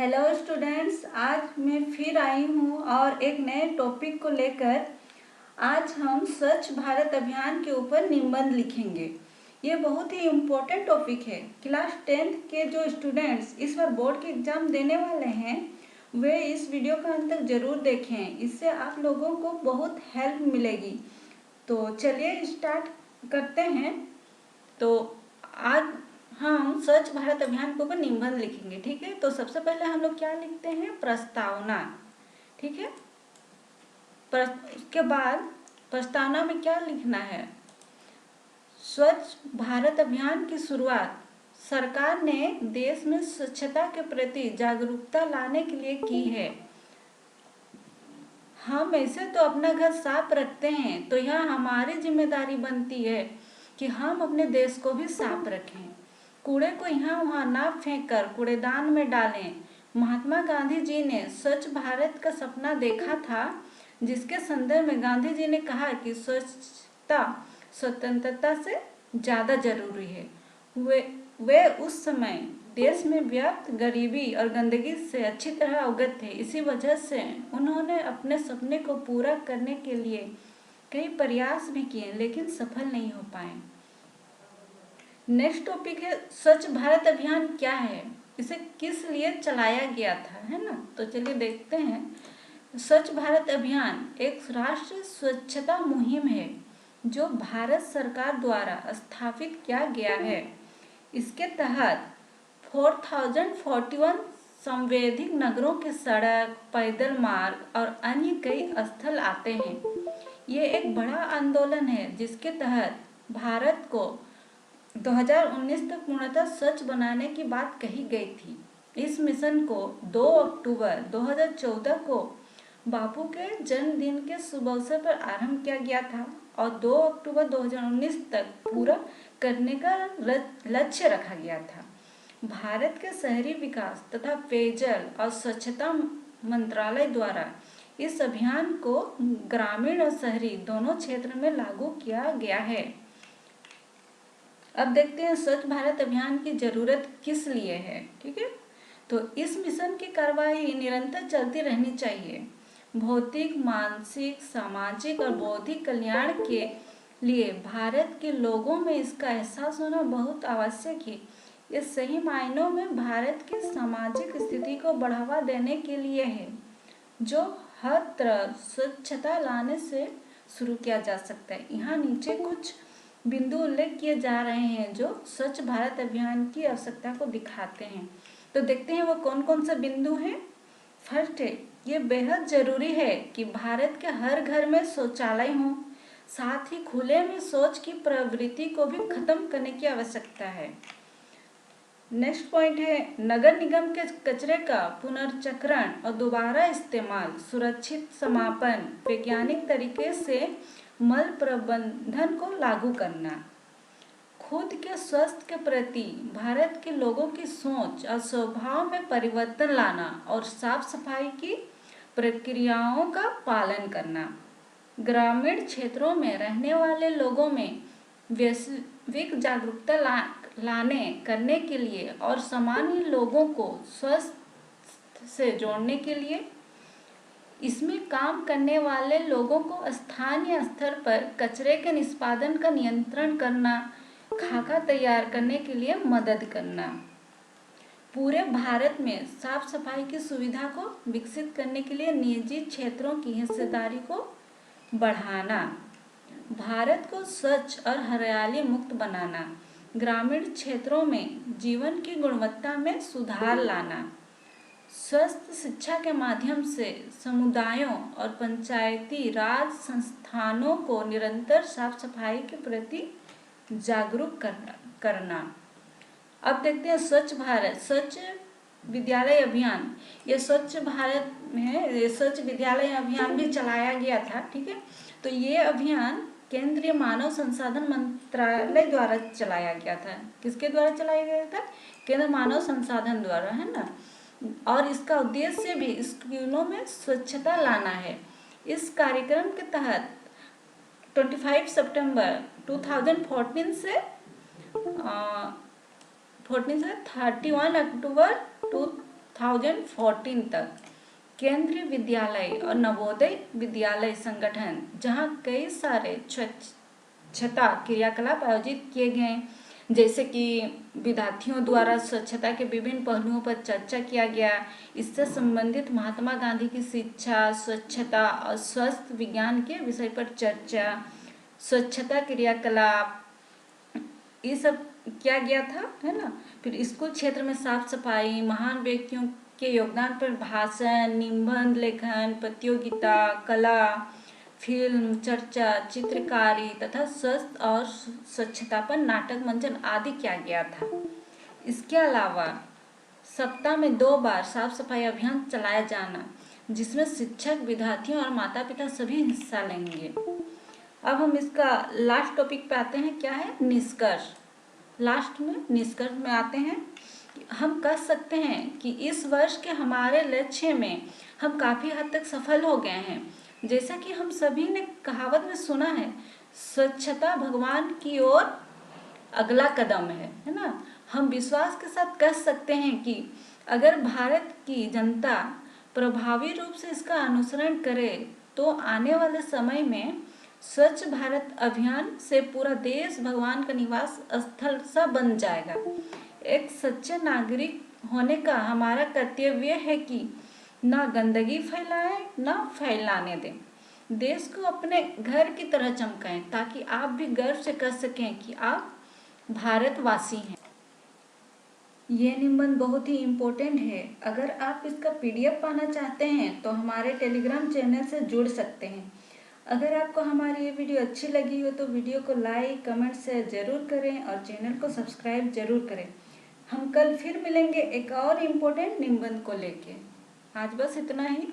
Hello students, आज मैं फिर आई हूँ और एक नए टॉपिक को लेकर। आज हम स्वच्छ भारत अभियान के ऊपर निबंध लिखेंगे। ये बहुत ही इम्पोर्टेंट टॉपिक है। क्लास 10th के जो स्टूडेंट्स इस बार बोर्ड के एग्ज़ाम देने वाले हैं वे इस वीडियो का अंत तक ज़रूर देखें। इससे आप लोगों को बहुत हेल्प मिलेगी। तो चलिए स्टार्ट करते हैं। तो आज हम स्वच्छ भारत अभियान के ऊपर निबंध लिखेंगे, ठीक है। तो सबसे पहले हम लोग क्या लिखते हैं, प्रस्तावना, ठीक है। उसके बाद प्रस्तावना में क्या लिखना है, स्वच्छ भारत अभियान की शुरुआत सरकार ने देश में स्वच्छता के प्रति जागरूकता लाने के लिए की है। हम ऐसे तो अपना घर साफ रखते हैं, तो यह हमारी जिम्मेदारी बनती है कि हम अपने देश को भी साफ रखें। कूड़े को यहाँ वहाँ ना फेंक कर कूड़ेदान में डालें। महात्मा गांधी जी ने स्वच्छ भारत का सपना देखा था, जिसके संदर्भ में गांधी जी ने कहा कि स्वच्छता स्वतंत्रता से ज़्यादा जरूरी है। वे उस समय देश में व्याप्त गरीबी और गंदगी से अच्छी तरह अवगत थे। इसी वजह से उन्होंने अपने सपने को पूरा करने के लिए कई प्रयास भी किए, लेकिन सफल नहीं हो पाए। नेक्स्ट टॉपिक है स्वच्छ भारत अभियान क्या है, इसे किस लिए चलाया गया था, है ना। तो चलिए देखते हैं। स्वच्छ भारत अभियान एक राष्ट्रीय स्वच्छता मुहिम है जो भारत सरकार द्वारा स्थापित किया गया है। इसके तहत 4041 संवैधानिक नगरों के सड़क, पैदल मार्ग और अन्य कई स्थल आते हैं। ये एक बड़ा आंदोलन है जिसके तहत भारत को 2019 तक पूर्णतः स्वच्छ बनाने की बात कही गई थी। इस मिशन को 2 अक्टूबर 2014 को बापू के जन्मदिन के शुभ अवसर पर आरंभ किया गया था और 2 अक्टूबर 2019 तक पूरा करने का लक्ष्य रखा गया था। भारत के शहरी विकास तथा पेयजल और स्वच्छता मंत्रालय द्वारा इस अभियान को ग्रामीण और शहरी दोनों क्षेत्र में लागू किया गया है। अब देखते हैं स्वच्छ भारत अभियान की जरूरत किस लिए है, ठीक है। तो इस मिशन की कार्रवाई निरंतर चलती रहनी चाहिए। भौतिक, मानसिक, सामाजिक और बौद्धिक कल्याण के लिए भारत के लोगों में इसका एहसास होना बहुत आवश्यक है। ये सही मायनों में भारत की सामाजिक स्थिति को बढ़ावा देने के लिए है, जो हर तरह स्वच्छता लाने से शुरू किया जा सकता है। यहाँ नीचे कुछ बिंदु उल्लेख किए जा रहे हैं जो स्वच्छ भारत अभियान की आवश्यकता को दिखाते हैं। तो देखते हैं वो कौन कौन से बिंदु हैं। फर्स्ट है, ये बेहद जरूरी है कि भारत के हर घर में शौचालय हो। साथ ही खुले में शौच की प्रवृत्ति को भी खत्म करने की आवश्यकता है। नेक्स्ट पॉइंट है, नगर निगम के कचरे का पुनर्चक्रण और दोबारा इस्तेमाल, सुरक्षित समापन, वैज्ञानिक तरीके से मल प्रबंधन को लागू करना। खुद के स्वास्थ्य के प्रति भारत के लोगों की सोच और स्वभाव में परिवर्तन लाना और साफ सफाई की प्रक्रियाओं का पालन करना। ग्रामीण क्षेत्रों में रहने वाले लोगों में वैश्विक जागरूकता लाने करने के लिए और सामान्य लोगों को स्वास्थ्य से जोड़ने के लिए इसमें काम करने वाले लोगों को स्थानीय स्तर पर कचरे के निष्पादन का नियंत्रण करना, खाका तैयार करने के लिए मदद करना। पूरे भारत में साफ सफाई की सुविधा को विकसित करने के लिए निजी क्षेत्रों की हिस्सेदारी को बढ़ाना। भारत को स्वच्छ और हरियाली मुक्त बनाना। ग्रामीण क्षेत्रों में जीवन की गुणवत्ता में सुधार लाना। स्वस्थ शिक्षा के माध्यम से समुदायों और पंचायती राज संस्थानों को निरंतर साफ सफाई के प्रति जागरूक करना। अब देखते हैं स्वच्छ भारत स्वच्छ विद्यालय अभियान। ये स्वच्छ भारत में ये स्वच्छ विद्यालय अभियान भी चलाया गया था, ठीक है। तो ये अभियान केंद्रीय मानव संसाधन मंत्रालय द्वारा चलाया गया था। किसके द्वारा चलाया गया था? केंद्रीय मानव संसाधन द्वारा, है ना। और इसका उद्देश्य भी स्कूलों में स्वच्छता लाना है। इस कार्यक्रम के तहत 25 सितंबर 2014 से 31 अक्टूबर 2014 तक केंद्रीय विद्यालय और नवोदय विद्यालय संगठन, जहां कई सारे स्वच्छता क्रियाकलाप आयोजित किए गए, जैसे कि विद्यार्थियों द्वारा स्वच्छता के विभिन्न पहलुओं पर चर्चा किया गया। इससे संबंधित महात्मा गांधी की शिक्षा, स्वच्छता और स्वस्थ विज्ञान के विषय पर चर्चा, स्वच्छता क्रियाकलाप, ये सब किया गया था, है ना। फिर स्कूल क्षेत्र में साफ सफाई, महान व्यक्तियों के योगदान पर भाषण, निबंध लेखन प्रतियोगिता, कला, फिल्म, चर्चा, चित्रकारी तथा स्वस्थ और स्वच्छता पर नाटक मंचन आदि किया गया था। इसके अलावा सप्ताह में 2 बार साफ सफाई अभियान चलाया जाना, जिसमें शिक्षक, विद्यार्थियों और माता पिता सभी हिस्सा लेंगे। अब हम इसका लास्ट टॉपिक पे आते हैं, क्या है, निष्कर्ष। लास्ट में निष्कर्ष में आते हैं। हम कह सकते हैं कि इस वर्ष के हमारे लक्ष्य में हम काफ़ी हद तक सफल हो गए हैं। जैसा कि हम सभी ने कहावत में सुना है, स्वच्छता भगवान की ओर अगला कदम है ना। हम विश्वास के साथ कह सकते हैं कि अगर भारत की जनता प्रभावी रूप से इसका अनुसरण करे तो आने वाले समय में स्वच्छ भारत अभियान से पूरा देश भगवान का निवास स्थल सा बन जाएगा। एक सच्चे नागरिक होने का हमारा कर्तव्य है कि ना गंदगी फैलाएं, ना फैलाने दें। देश को अपने घर की तरह चमकाएं, ताकि आप भी गर्व से कह सकें कि आप भारतवासी हैं। ये निबंध बहुत ही इम्पोर्टेंट है। अगर आप इसका PDF पाना चाहते हैं तो हमारे टेलीग्राम चैनल से जुड़ सकते हैं। अगर आपको हमारी ये वीडियो अच्छी लगी हो तो वीडियो को लाइक, कमेंट, शेयर जरूर करें और चैनल को सब्सक्राइब जरूर करें। हम कल फिर मिलेंगे एक और इम्पोर्टेंट निबंध को लेके। आज बस इतना ही।